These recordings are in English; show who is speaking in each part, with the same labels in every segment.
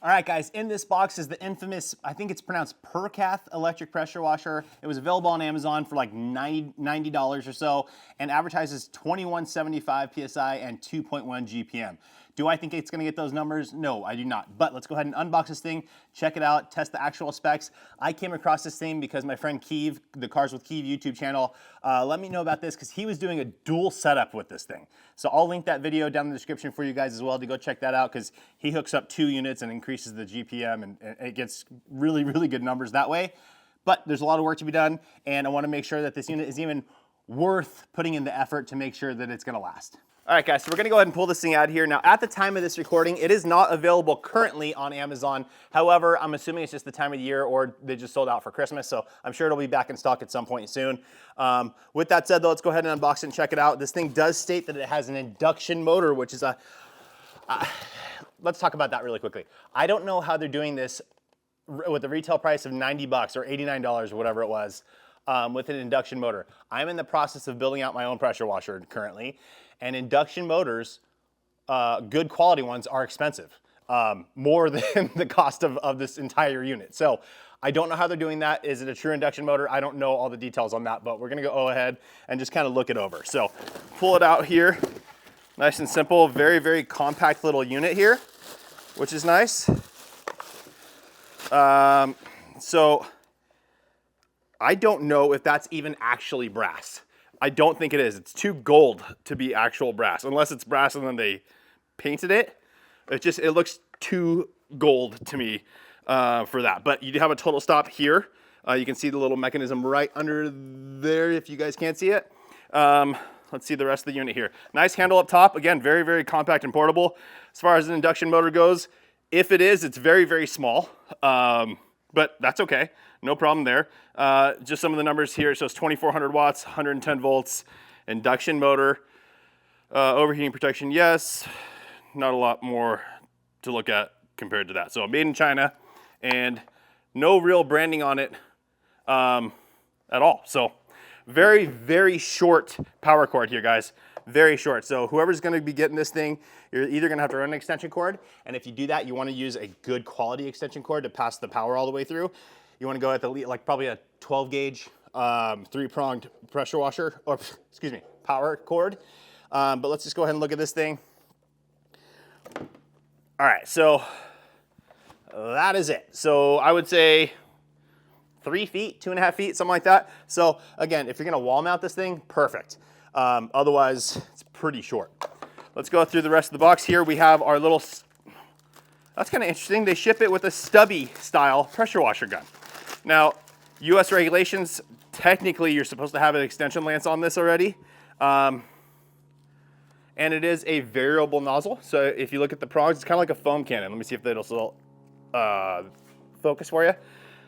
Speaker 1: All right, guys, in this box is the infamous, I think it's pronounced Percath electric pressure washer. It was available on Amazon for like $90 or so and advertises 2175 PSI and 2.1 GPM. Do I think it's gonna get those numbers? No, I do not. But let's go ahead and unbox this thing, check it out, test the actual specs. I came across this thing because my friend Keeve, the Cars with Keeve YouTube channel, let me know about this because he was doing a dual setup with this thing. So I'll link that video down in the description for you guys as well to go check that out because he hooks up 2 units and increases the GPM and it gets really, really good numbers that way. But there's a lot of work to be done and I wanna make sure that this unit is even worth putting in the effort to make sure that it's gonna last. All right, guys, so we're gonna go ahead and pull this thing out here. Now, at the time of this recording, it is not available currently on Amazon. However, I'm assuming it's just the time of the year or they just sold out for Christmas, so I'm sure it'll be back in stock at some point soon. With that said, though, let's go ahead and unbox it and check it out. This thing does state that it has an induction motor, which is let's talk about that really quickly. I don't know how they're doing this with the retail price of $90 or $89 or whatever it was with an induction motor. I'm in the process of building out my own pressure washer currently. And induction motors, good quality ones, are expensive, more than the cost of this entire unit. So I don't know how they're doing that. Is it a true induction motor? I don't know all the details on that, but we're gonna go ahead and just kind of look it over. So pull it out here, nice and simple, very, very compact little unit here, which is nice. So I don't know if that's even actually brass. I don't think it is. It's too gold to be actual brass, unless it's brass and then they painted it. It looks too gold to me for that. But you do have a total stop here. You can see the little mechanism right under there if you guys can't see it. Let's see the rest of the unit here. Nice handle up top. Again, very, very compact and portable. As far as an induction motor goes, if it is, it's very, very small. But that's okay. No problem there. Just some of the numbers here. It shows 2400 watts, 110 volts, induction motor, overheating protection, yes. Not a lot more to look at compared to that. So made in China and no real branding on it at all. So very, very short power cord here, guys. Very short. So whoever's gonna be getting this thing, you're either gonna have to run an extension cord, and if you do that, you wanna use a good quality extension cord to pass the power all the way through. You wanna go at the, like probably a 12 gauge, 3-pronged pressure washer, or excuse me, power cord. But let's just go ahead and look at this thing. All right, so that is it. So I would say 3 feet, 2.5 feet, something like that. So again, if you're gonna wall mount this thing, perfect. Otherwise, it's pretty short. Let's go through the rest of the box here. We have our little, that's kind of interesting. They ship it with a stubby style pressure washer gun. Now, US regulations, technically you're supposed to have an extension lance on this already. And it is a variable nozzle. So if you look at the prongs, it's kind of like a foam cannon. Let me see if that'll still focus for you.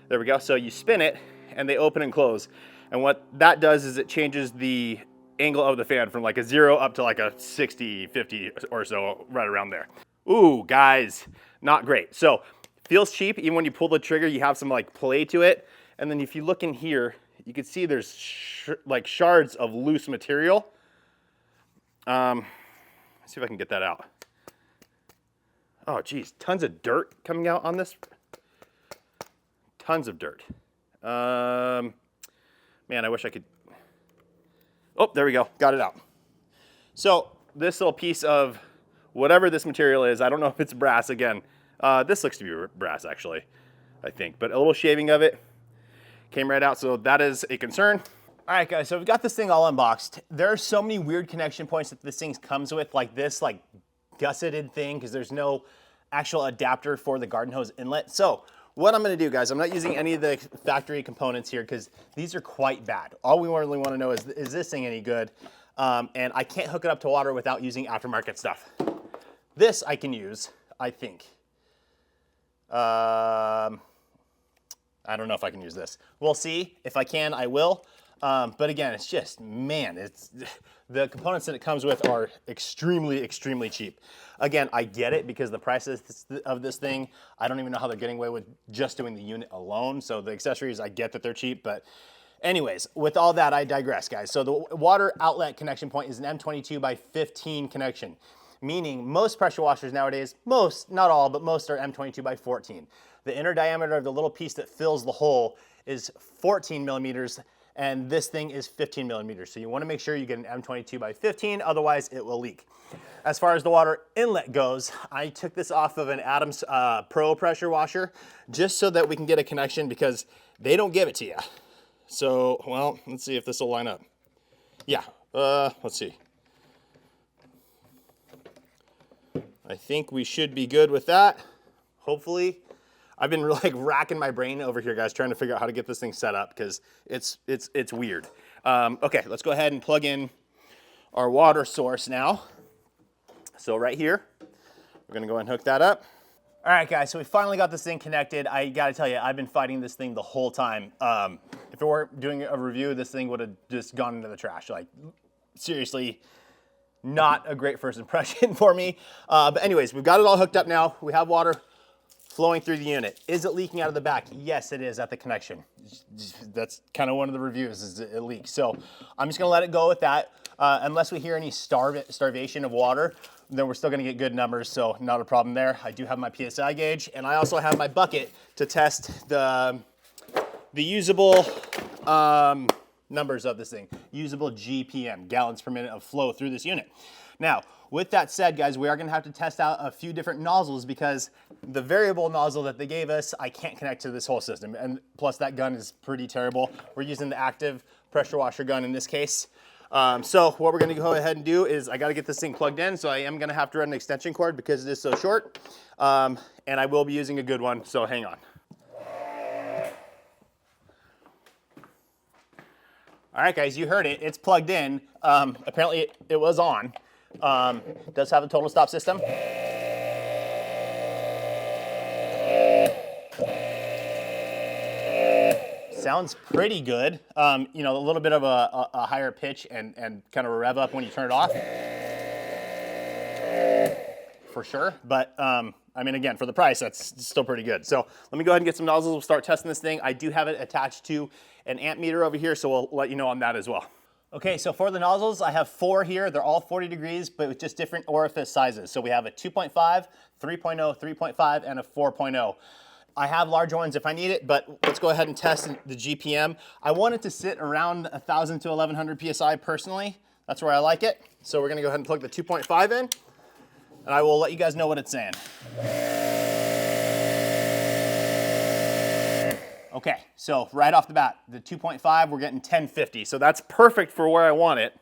Speaker 1: There we go. So you spin it and they open and close. And what that does is it changes the angle of the fan from like a 0 up to like a 60, 50 or so, right around there. Ooh, guys, not great. So feels cheap. Even when you pull the trigger, you have some like play to it. And then if you look in here, you can see there's like shards of loose material. Let's see if I can get that out. Oh, geez, tons of dirt coming out on this. Tons of dirt. Man, I wish I could. Oh, there we go, got it out. So this little piece of whatever this material is, I don't know if it's brass again. This looks to be brass actually, I think, but a little shaving of it came right out, so that is a concern. All right, guys, so we've got this thing all unboxed. There are so many weird connection points that this thing comes with, like this like gusseted thing, because there's no actual adapter for the garden hose inlet. So what I'm gonna do, guys, I'm not using any of the factory components here because these are quite bad. All we really wanna know is this thing any good? And I can't hook it up to water without using aftermarket stuff. This I can use, I think. I don't know if I can use this. We'll see. If I can, I will. But again, it's just, man, the components that it comes with are extremely, extremely cheap. Again, I get it because the price of this thing, I don't even know how they're getting away with just doing the unit alone. So the accessories, I get that they're cheap, but anyways, with all that, I digress, guys. So the water outlet connection point is an M22 by 15 connection, meaning most pressure washers nowadays, most, not all, but most are M22 by 14. The inner diameter of the little piece that fills the hole is 14 millimeters, and this thing is 15 millimeters. So you wanna make sure you get an M22 by 15, otherwise it will leak. As far as the water inlet goes, I took this off of an Adams Pro pressure washer just so that we can get a connection because they don't give it to you. So, well, let's see if this will line up. Yeah, let's see. I think we should be good with that, hopefully. I've been really like racking my brain over here, guys, trying to figure out how to get this thing set up because it's weird. Okay, let's go ahead and plug in our water source now. So right here, we're gonna go ahead and hook that up. All right, guys, so we finally got this thing connected. I gotta tell you, I've been fighting this thing the whole time. If it weren't doing a review, this thing would have just gone into the trash. Like, seriously, not a great first impression for me. But anyways, we've got it all hooked up now. We have water flowing through the unit. Is it leaking out of the back? Yes, it is at the connection. That's kind of one of the reviews, is it leaks. So I'm just gonna let it go with that. Unless we hear any starvation of water, then we're still gonna get good numbers, so not a problem there. I do have my PSI gauge, and I also have my bucket to test the usable numbers of this thing. Usable GPM, gallons per minute of flow through this unit. Now, with that said, guys, we are gonna have to test out a few different nozzles because the variable nozzle that they gave us, I can't connect to this whole system. And plus that gun is pretty terrible. We're using the active pressure washer gun in this case. So what we're gonna go ahead and do is I gotta get this thing plugged in, so I am gonna have to run an extension cord because it is so short. And I will be using a good one, so hang on. All right, guys, you heard it, it's plugged in. Apparently it was on. It does have a total stop system. Sounds pretty good. You know, a little bit of a higher pitch and kind of a rev up when you turn it off. For sure, but I mean, again, for the price, that's still pretty good. So let me go ahead and get some nozzles. We'll start testing this thing. I do have it attached to an amp meter over here, so we'll let you know on that as well. Okay, so for the nozzles, I have 4 here. They're all 40 degrees, but with just different orifice sizes. So we have a 2.5, 3.0, 3.5, and a 4.0. I have larger ones if I need it, but let's go ahead and test the GPM. I want it to sit around 1,000 to 1,100 PSI personally. That's where I like it. So we're gonna go ahead and plug the 2.5 in, and I will let you guys know what it's saying. Okay, so right off the bat, the 2.5, we're getting 1050. So that's perfect for where I want it.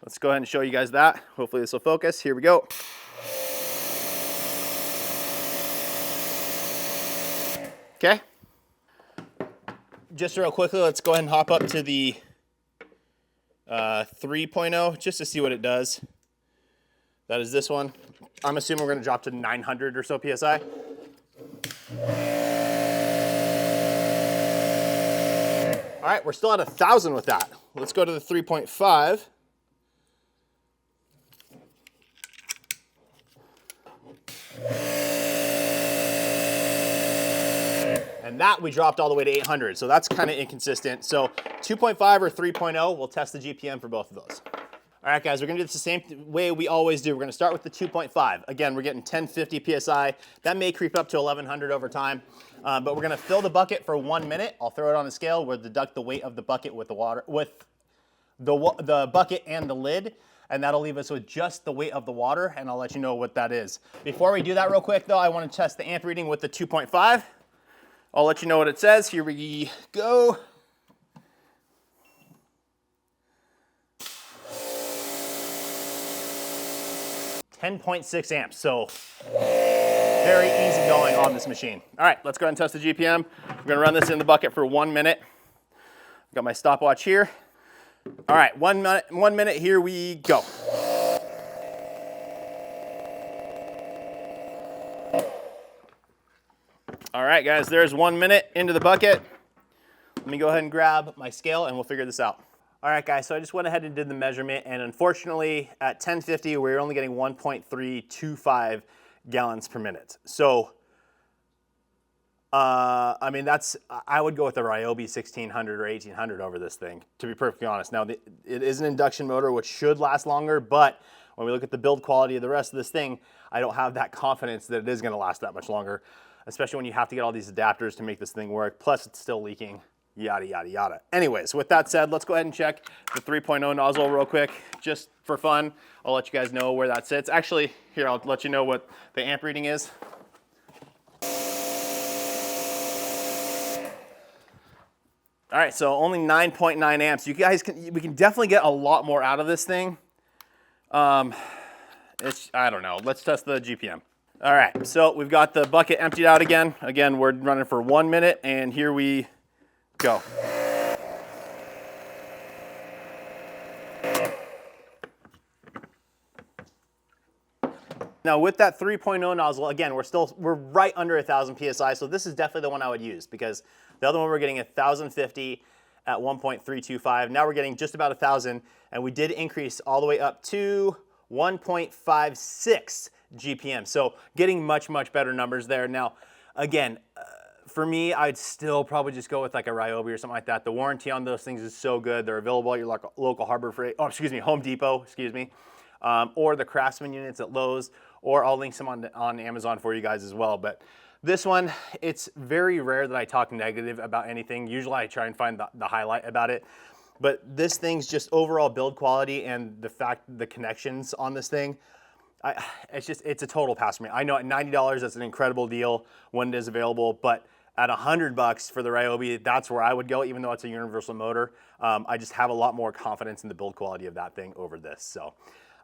Speaker 1: Let's go ahead and show you guys that. Hopefully this will focus. Here we go. Okay. Just real quickly, let's go ahead and hop up to the 3.0 just to see what it does. That is this one. I'm assuming we're gonna drop to 900 or so PSI. All right, we're still at 1,000 with that. Let's go to the 3.5. And that we dropped all the way to 800, so that's kind of inconsistent. So 2.5 or 3.0, we'll test the GPM for both of those. All right, guys, we're gonna do this the same way we always do. We're gonna start with the 2.5. Again, we're getting 1050 PSI. That may creep up to 1,100 over time, but we're gonna fill the bucket for 1 minute. I'll throw it on a scale. We'll deduct the weight of the bucket with the water, with the bucket and the lid, and that'll leave us with just the weight of the water, and I'll let you know what that is. Before we do that real quick though, I wanna test the amp reading with the 2.5. I'll let you know what it says. Here we go. .6 amps, so very easy going on this machine. All right, let's go ahead and test the GPM. We're gonna run this in the bucket for 1 minute. I've got my stopwatch here. All right, 1 minute, here we go. All right, guys, there's 1 minute into the bucket. Let me go ahead and grab my scale and we'll figure this out. All right, guys, so I just went ahead and did the measurement, and unfortunately at 1050, we're only getting 1.325 gallons per minute. So, I mean, I would go with the Ryobi 1600 or 1800 over this thing, to be perfectly honest. Now, it is an induction motor, which should last longer, but when we look at the build quality of the rest of this thing, I don't have that confidence that it is gonna last that much longer, especially when you have to get all these adapters to make this thing work. Plus it's still leaking, yada, yada, yada. Anyways, with that said, let's go ahead and check the 3.0 nozzle real quick, just for fun. I'll let you guys know where that sits. Actually, here, I'll let you know what the amp reading is. All right, so only 9.9 amps. You guys we can definitely get a lot more out of this thing. I don't know. Let's test the GPM. All right, so we've got the bucket emptied out again. Again, we're running for 1 minute, and here we go. Now with that 3.0 nozzle, again, we're right under 1,000 PSI, so this is definitely the one I would use, because the other one we're getting 1,050 at 1.325. Now we're getting just about 1,000, and we did increase all the way up to 1.56 GPM. So getting much, much better numbers there. Now, again, for me, I'd still probably just go with like a Ryobi or something like that. The warranty on those things is so good. They're available at your local Harbor Freight, Home Depot, or the Craftsman units at Lowe's, or I'll link some on Amazon for you guys as well. But this one, it's very rare that I talk negative about anything. Usually I try and find the highlight about it. But this thing's just overall build quality and the connections on this thing, it's a total pass for me. I know at $90, that's an incredible deal when it is available, but at $100 for the Ryobi, that's where I would go, even though it's a universal motor. I just have a lot more confidence in the build quality of that thing over this. So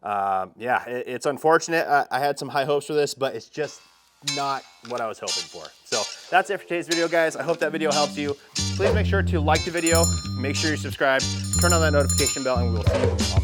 Speaker 1: yeah, it's unfortunate. I had some high hopes for this, but it's just not what I was hoping for. So that's it for today's video, guys. I hope that video helped you. Please make sure to like the video, make sure you subscribe, turn on that notification bell, and we will see you on